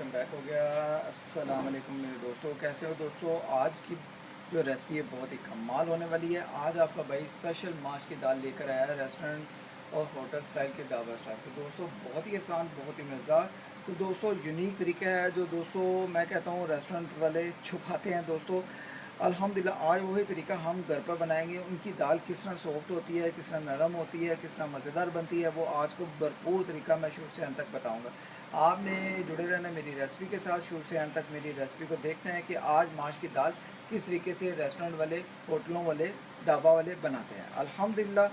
Welcome back हो गया। अस्सलाम वालेकुम मेरे दोस्तों, कैसे हो दोस्तों। आज की जो रेसिपी है बहुत ही कमाल होने वाली है। आज आपका भाई स्पेशल माश की दाल लेकर आया है रेस्टोरेंट और होटल स्टाइल के ढाबा स्टाइल। तो दोस्तों बहुत ही आसान, बहुत ही मज़ेदार, तो दोस्तों यूनिक तरीका है जो दोस्तों मैं कहता हूँ रेस्टोरेंट वाले छुपाते हैं दोस्तों। अल्हम्दुलिल्लाह आज वही तरीका हम घर पर बनाएंगे। उनकी दाल किस तरह सॉफ्ट होती है, किस तरह नरम होती है, किस तरह मज़ेदार बनती है, वो आज को भरपूर तरीका मैं शुरू से अंत तक बताऊँगा। आपने जुड़े रहना मेरी रेसिपी के साथ, शुरू से अंत तक मेरी रेसिपी को देखते हैं कि आज माश की दाल किस तरीके से रेस्टोरेंट वाले, होटलों वाले, ढाबा वाले बनाते हैं। अल्हम्दुलिल्लाह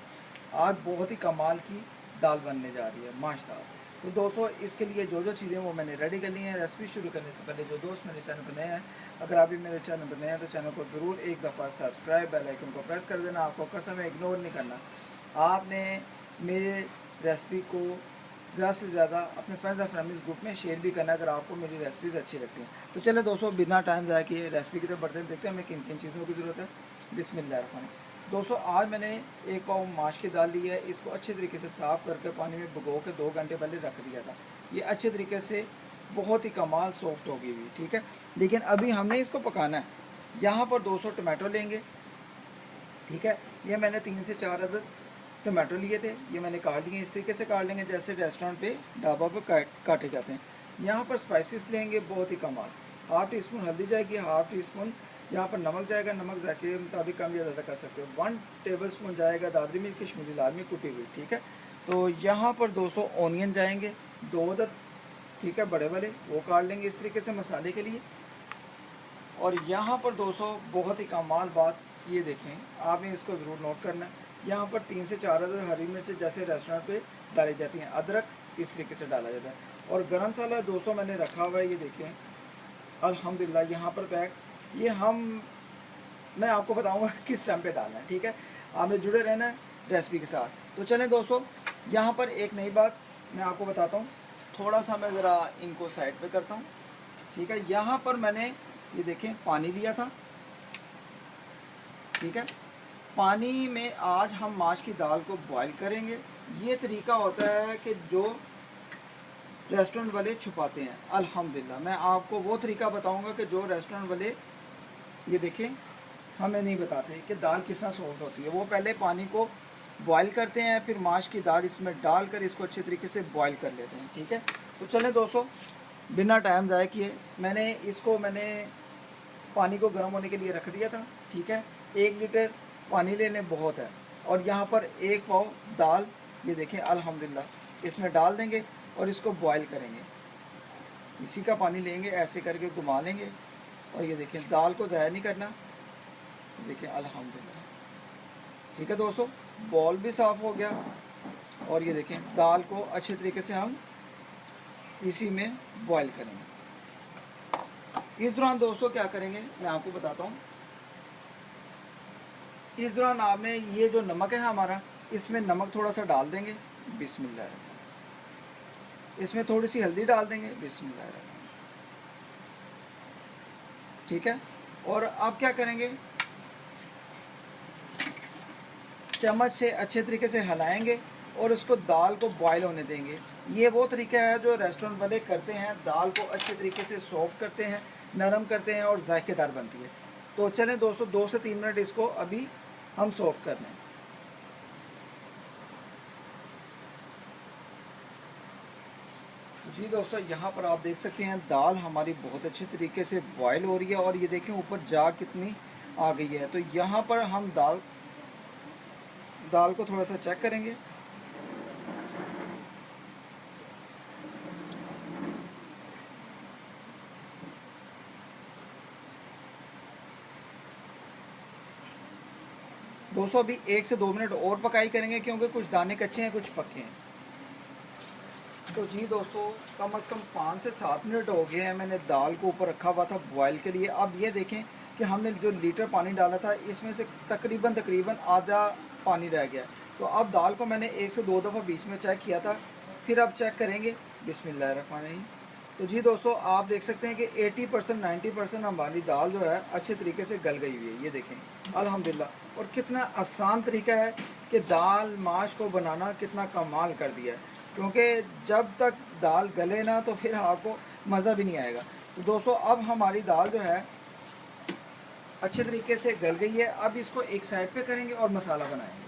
आज बहुत ही कमाल की दाल बनने जा रही है, माश दाल। तो दोस्तों इसके लिए जो जो चीज़ें वो मैंने रेडी कर ली हैं। रेसिपी शुरू करने से पहले जो दोस्त मेरे चैनल पर नए हैं, अगर आप भी मेरे चैनल पर नए हैं तो चैनल को ज़रूर एक दफ़ा सब्सक्राइब, बेल आइकन को प्रेस कर देना। आपको कसम है इग्नोर नहीं करना। आपने मेरे रेसिपी को ज़्यादा से ज़्यादा अपने फ्रेंड्स और फैमिलीज ग्रुप में शेयर भी करना अगर आपको मेरी रेसिपीज़ अच्छी लगती हैं। तो चले दोस्तों बिना टाइम ज़ाया किए रेसिपी की तरफ बढ़ते हैं, देखते हैं हमें किन किन चीज़ों की ज़रूरत है। बिस्मिल्लाह। दोस्तों आज मैंने एक पाव माश की दाल ली है। इसको अच्छे तरीके से साफ़ करके पानी में भिगो के 2 घंटे पहले रख दिया था। ये अच्छे तरीके से बहुत ही कमाल सॉफ्ट होगी हुई, ठीक है। लेकिन अभी हमने इसको पकाना है। यहाँ पर 200 टमाटो लेंगे, ठीक है। ये मैंने 3 से 4 अदद टमाटो लिए थे, ये मैंने काट लिए। इस तरीके से काट लेंगे जैसे रेस्टोरेंट पे, ढाबा पे काटे जाते हैं। यहाँ पर स्पाइसेस लेंगे बहुत ही कमाल। हाफ़ टी स्पून हल्दी जाएगी, हाफ़ टी स्पून यहाँ पर नमक जाएगा, नमक जाके के मुताबिक कम या ज़्यादा कर सकते हो। 1 टेबल स्पून जाएगा दादरी मिर्च, कश्मीरी लाल मिर्च कुटी हुई, ठीक है। तो यहाँ पर 200 ऑनियन जाएंगे, 2 अदद, ठीक है, बड़े वाले, वो काट लेंगे इस तरीके से मसाले के लिए। और यहाँ पर 200 बहुत ही कमाल बात, ये देखें, आपने इसको ज़रूर नोट करना है। यहाँ पर 3 से 4 अदद हरी मिर्च जैसे रेस्टोरेंट पे डाली जाती हैं, अदरक इस तरीके से डाला जाता है। और गरम मसाला दोस्तों मैंने रखा हुआ है, ये देखें अल्हम्दुलिल्लाह यहाँ पर पैक। ये मैं आपको बताऊँगा किस टाइम पे डालना है, ठीक है। आपने जुड़े रहना है रेसिपी के साथ। तो चलें दोस्तों, यहाँ पर एक नई बात मैं आपको बताता हूँ। थोड़ा सा मैं ज़रा इनको साइड पे करता हूँ, ठीक है। यहाँ पर मैंने ये देखें पानी लिया था, ठीक है। पानी में आज हम माश की दाल को बॉईल करेंगे। ये तरीका होता है कि जो रेस्टोरेंट वाले छुपाते हैं। अल्हम्दुलिल्लाह मैं आपको वो तरीका बताऊंगा कि जो रेस्टोरेंट वाले, ये देखें, हमें नहीं बताते कि दाल किस तरह सॉफ्ट होती है। वो पहले पानी को बॉईल करते हैं, फिर माश की दाल इसमें डालकर इसको अच्छे तरीके से बॉईल कर लेते हैं, ठीक है। तो चलें दोस्तों बिना टाइम ज़ाया किए मैंने पानी को गर्म होने के लिए रख दिया था, ठीक है। 1 लीटर पानी लेने बहुत है। और यहाँ पर 1 पाव दाल, ये देखें अल्हम्दुलिल्लाह, इसमें डाल देंगे और इसको बॉईल करेंगे। इसी का पानी लेंगे, ऐसे करके घुमा लेंगे। और ये देखें दाल को ज़ाया नहीं करना, देखें अल्हम्दुलिल्लाह, ठीक है दोस्तों। बॉल भी साफ़ हो गया। और ये देखें दाल को अच्छे तरीके से हम इसी में बॉईल करेंगे। इस दौरान दोस्तों क्या करेंगे मैं आपको बताता हूँ। इस दौरान आपने ये जो नमक है हमारा, इसमें नमक थोड़ा सा डाल देंगे, बिस्मिल्लाह। इसमें थोड़ी सी हल्दी डाल देंगे, बिस्मिल्लाह, ठीक है। और अब क्या करेंगे, चम्मच से अच्छे तरीके से हिलाएंगे और उसको दाल को बॉईल होने देंगे। ये वो तरीका है जो रेस्टोरेंट वाले करते हैं, दाल को अच्छे तरीके से सॉफ्ट करते हैं, नरम करते हैं और जायकेदार बनती है। तो चलें दोस्तों 2 से 3 मिनट इसको अभी हम सॉफ्ट कर लें। जी दोस्तों यहाँ पर आप देख सकते हैं दाल हमारी बहुत अच्छे तरीके से बॉईल हो रही है। और ये देखें ऊपर जा कितनी आ गई है। तो यहाँ पर हम दाल को थोड़ा सा चेक करेंगे। दोस्तों अभी 1 से 2 मिनट और पकाई करेंगे क्योंकि कुछ दाने कच्चे हैं, कुछ पक्के हैं। तो जी दोस्तों कम से कम 5 से 7 मिनट हो गए हैं, मैंने दाल को ऊपर रखा हुआ था बॉयल के लिए। अब ये देखें कि हमने जो लीटर पानी डाला था इसमें से तकरीबन आधा पानी रह गया। तो अब दाल को मैंने 1 से 2 दफ़ा बीच में चेक किया था, फिर अब चेक करेंगे। बिस्मिल्लाहिर्रहमानिर्रहीम। तो जी दोस्तों आप देख सकते हैं कि 80% 90% हमारी दाल जो है अच्छे तरीके से गल गई हुई है, ये देखें अल्हम्दुलिल्लाह। और कितना आसान तरीका है कि दाल माश को बनाना, कितना कमाल कर दिया है। क्योंकि जब तक दाल गले ना तो फिर आपको मज़ा भी नहीं आएगा। तो दोस्तों अब हमारी दाल जो है अच्छे तरीके से गल गई है। अब इसको एक साइड पे करेंगे और मसाला बनाएंगे।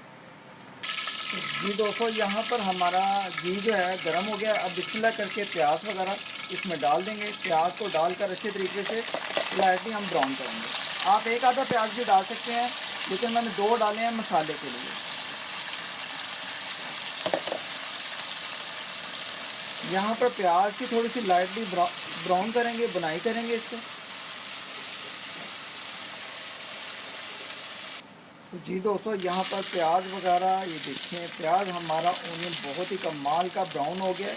जी दोस्तों, यहाँ पर हमारा घी जो है गर्म हो गया। अब बिस्मिल्लाह करके प्याज वगैरह इसमें डाल देंगे। प्याज को डालकर अच्छे तरीके से लाइटली हम ब्राउन करेंगे। आप एक आधा प्याज भी डाल सकते हैं, लेकिन मैंने 2 डाले हैं मसाले के लिए। यहाँ पर प्याज की थोड़ी सी लाइटली ब्राउन करेंगे, बुनाई करेंगे इसको। तो जी दोस्तों, यहाँ पर प्याज वगैरह ये देखें, प्याज हमारा ओनियन बहुत ही कमाल का ब्राउन हो गया है।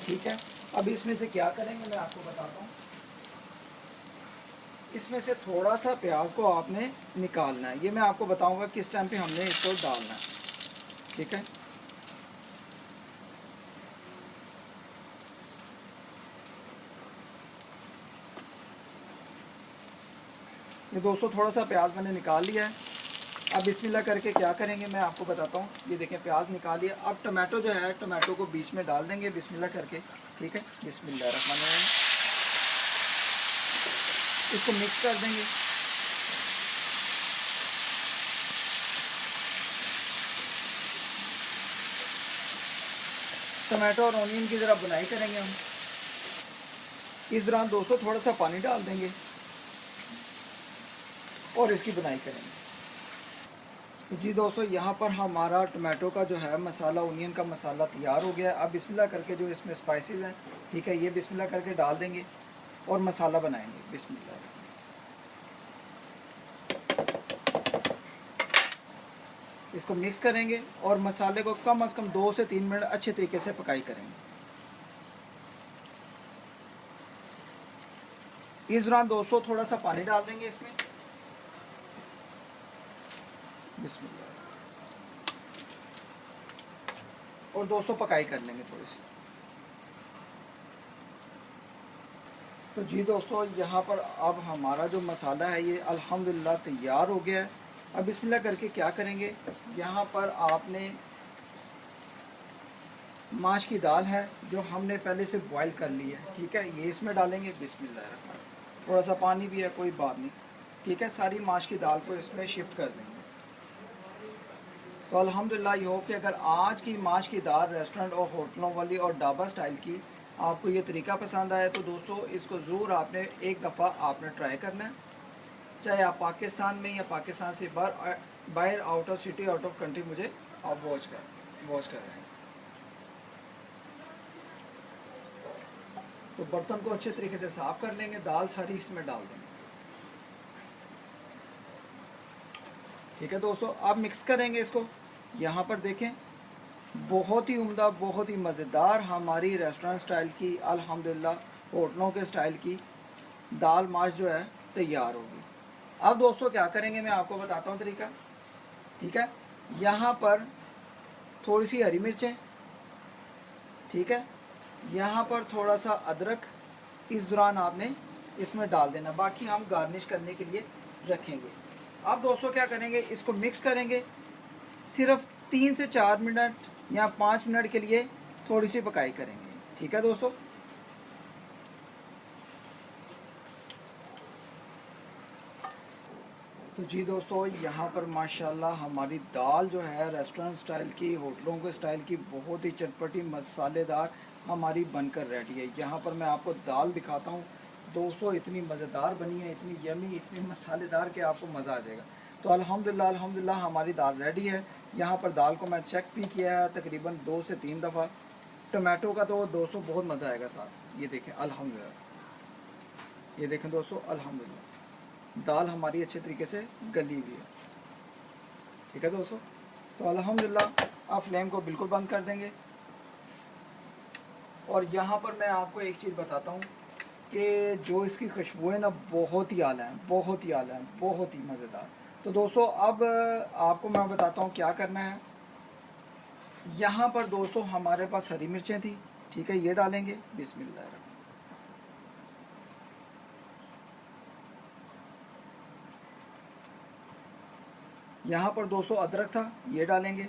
ठीक है, अब इसमें से क्या करेंगे मैं आपको बताता हूँ। इसमें से थोड़ा सा प्याज को आपने निकालना है। ये मैं आपको बताऊंगा किस टाइम पे हमने इसको डालना है। ठीक है, ये दोस्तों थोड़ा सा प्याज मैंने निकाल लिया है। अब बिस्मिल्लाह करके क्या करेंगे मैं आपको बताता हूँ। ये देखें प्याज निकाल लिया। अब टमाटो जो है, टमाटो को बीच में डाल देंगे बिस्मिल्लाह करके। ठीक है, बिस्मिल्लाह रहमान रहीम। इसको मिक्स कर देंगे। टमाटो और ऑनियन की ज़रा बुनाई करेंगे हम। इस दौरान दोस्तों थोड़ा सा पानी डाल देंगे और इसकी बुनाई करेंगे। तो जी दोस्तों, यहाँ पर हमारा टमाटो का जो है मसाला, ओनियन का मसाला तैयार हो गया है। अब बिस्मिल्लाह करके जो इसमें स्पाइसेस हैं, ठीक है, ये बिस्मिल्लाह करके डाल देंगे और मसाला बनाएंगे। बिस्मिल्लाह, इसको मिक्स करेंगे और मसाले को कम से कम 2 से 3 मिनट अच्छे तरीके से पकाई करेंगे। इस दौरान दोस्तों थोड़ा सा पानी डाल देंगे इसमें। बिस्मिल्लाह, और दोस्तों पकाई कर लेंगे थोड़ी सी। तो जी दोस्तों, यहाँ पर अब हमारा जो मसाला है ये अल्हम्दुलिल्लाह तैयार हो गया है। अब बिस्मिल्लाह करके क्या करेंगे, यहाँ पर आपने माश की दाल है जो हमने पहले से बॉईल कर ली है। ठीक है, ये इसमें डालेंगे। बिस्मिल्लाह, थोड़ा सा पानी भी है, कोई बात नहीं। ठीक है, सारी माश की दाल को इसमें शिफ्ट कर देंगे। तो अल्हम्दुलिल्लाह ये हो कि अगर आज की माश की दाल रेस्टोरेंट और होटलों वाली और ढाबा स्टाइल की आपको ये तरीका पसंद आया, तो दोस्तों इसको ज़रूर आपने एक दफ़ा आपने ट्राई करना है। चाहे आप पाकिस्तान में या पाकिस्तान से बाहर out of city, out of country मुझे आप वॉच कर रहे हैं। तो बर्तन को अच्छे तरीके से साफ़ कर लेंगे, दाल सारी इसमें डाल देंगे। ठीक है दोस्तों, अब मिक्स करेंगे इसको। यहाँ पर देखें, बहुत ही उम्दा, बहुत ही मज़ेदार हमारी रेस्टोरेंट स्टाइल की, अल्हम्दुलिल्लाह होटलों के स्टाइल की दाल माश जो है तैयार होगी। अब दोस्तों क्या करेंगे मैं आपको बताता हूँ तरीका। ठीक है, यहाँ पर थोड़ी सी हरी मिर्चें, ठीक है, यहाँ पर थोड़ा सा अदरक इस दौरान आपने इसमें डाल देना, बाकी हम गार्निश करने के लिए रखेंगे। अब दोस्तों क्या करेंगे, इसको मिक्स करेंगे। सिर्फ 3 से 4 मिनट या 5 मिनट के लिए थोड़ी सी पकाई करेंगे। ठीक है दोस्तों, तो जी दोस्तों, यहाँ पर माशाल्लाह हमारी दाल जो है रेस्टोरेंट स्टाइल की, होटलों के स्टाइल की, बहुत ही चटपटी मसालेदार हमारी बनकर रेडी है। यहाँ पर मैं आपको दाल दिखाता हूँ दोस्तों, इतनी मज़ेदार बनी है, इतनी यमी, इतनी मसालेदार कि आपको मज़ा आ जाएगा। तो अल्हम्दुलिल्लाह अल्हम्दुलिल्लाह हमारी दाल रेडी है। यहाँ पर दाल को मैं चेक भी किया है तकरीबन 2 से 3 दफ़ा। टमाटो का तो दोस्तों बहुत मज़ा आएगा साथ। ये देखें अल्हम्दुलिल्लाह, ये देखें दोस्तों अल्हम्दुलिल्लाह दाल हमारी अच्छे तरीके से गली हुई है। ठीक है दोस्तों, तो अल्हम्दुलिल्लाह आप फ्लेम को बिल्कुल बंद कर देंगे। और यहाँ पर मैं आपको एक चीज़ बताता हूँ कि जो इसकी खुशबू है ना, बहुत ही आला है, बहुत ही आला है, बहुत ही मज़ेदार। तो दोस्तों अब आपको मैं बताता हूँ क्या करना है। यहाँ पर दोस्तों हमारे पास हरी मिर्चें थी, ठीक है, ये डालेंगे। बिस्मिल्लाह, यहाँ पर दोस्तों अदरक था, ये डालेंगे।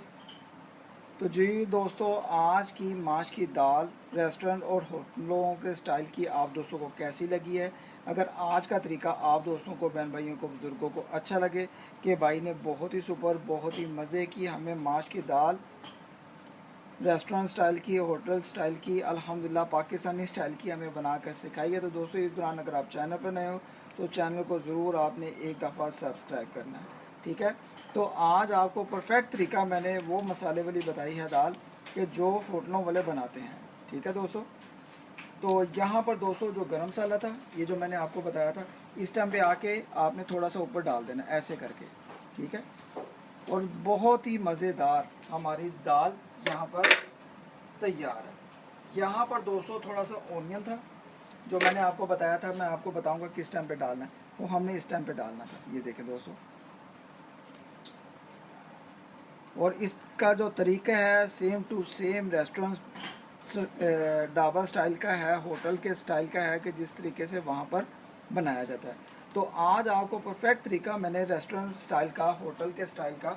तो जी दोस्तों, आज की माश की दाल रेस्टोरेंट और होटलों के स्टाइल की आप दोस्तों को कैसी लगी है? अगर आज का तरीका आप दोस्तों को, बहन भाइयों को, बुज़ुर्गों को अच्छा लगे कि भाई ने बहुत ही सुपर, बहुत ही मज़े की हमें माश की दाल रेस्टोरेंट स्टाइल की, होटल स्टाइल की, अल्हम्दुलिल्लाह पाकिस्तानी स्टाइल की हमें बनाकर सिखाई है। तो दोस्तों, इस दौरान अगर आप चैनल पर नए हो तो चैनल को ज़रूर आपने एक दफ़ा सब्सक्राइब करना है, ठीक है। तो आज आपको परफेक्ट तरीका मैंने वो मसाले वाली बताई है दाल कि जो होटलों वाले बनाते हैं, ठीक है दोस्तों। तो यहाँ पर दोस्तों जो गरम मसाला था, ये जो मैंने आपको बताया था, इस टाइम पे आके आपने थोड़ा सा ऊपर डाल देना ऐसे करके, ठीक है। और बहुत ही मज़ेदार हमारी दाल यहाँ पर तैयार है। यहाँ पर दोस्तों थोड़ा सा ओनियन था जो मैंने आपको बताया था, मैं आपको बताऊंगा किस टाइम पे डालना है, वो हमने इस टाइम पे डालना था। ये देखें दोस्तों, और इसका जो तरीका है same to same restaurant dhaba style का है, होटल के स्टाइल का है कि जिस तरीके से वहाँ पर बनाया जाता है। तो आज आपको परफेक्ट तरीका मैंने रेस्टोरेंट स्टाइल का, होटल के स्टाइल का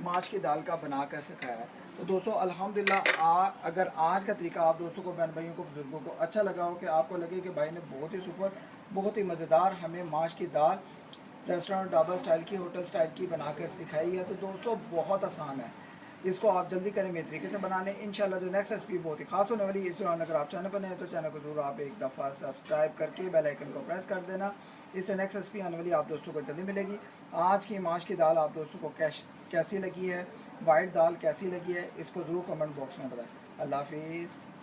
माश की दाल का बना कर सिखाया है। तो दोस्तों अल्हम्दुलिल्लाह, अगर आज का तरीका आप दोस्तों को, बहन भाइयों को, बुजुर्गों को अच्छा लगा हो, कि आपको लगे कि भाई ने बहुत ही सुपर, बहुत ही मज़ेदार हमें माश की दाल रेस्टोरेंट ढाबा स्टाइल की, होटल स्टाइल की बना कर सिखाई है, तो दोस्तों बहुत आसान है। इसको आप जल्दी करें, मेरे तरीके से बना लें। इंशाल्लाह जो नेक्स्ट रेसिपी बहुत ही खास होने वाली है। इस दौरान अगर आप चैनल पर नए हैं तो चैनल को जरूर आप एक दफ़ा सब्सक्राइब करके बेल आइकन को प्रेस कर देना। इससे नेक्स्ट रेसिपी आने वाली आप दोस्तों को जल्दी मिलेगी। आज की माश की दाल आप दोस्तों को कैसी लगी है, वाइट दाल कैसी लगी है, इसको ज़रूर कमेंट बॉक्स में बताएं। अल्लाह हाफिज़।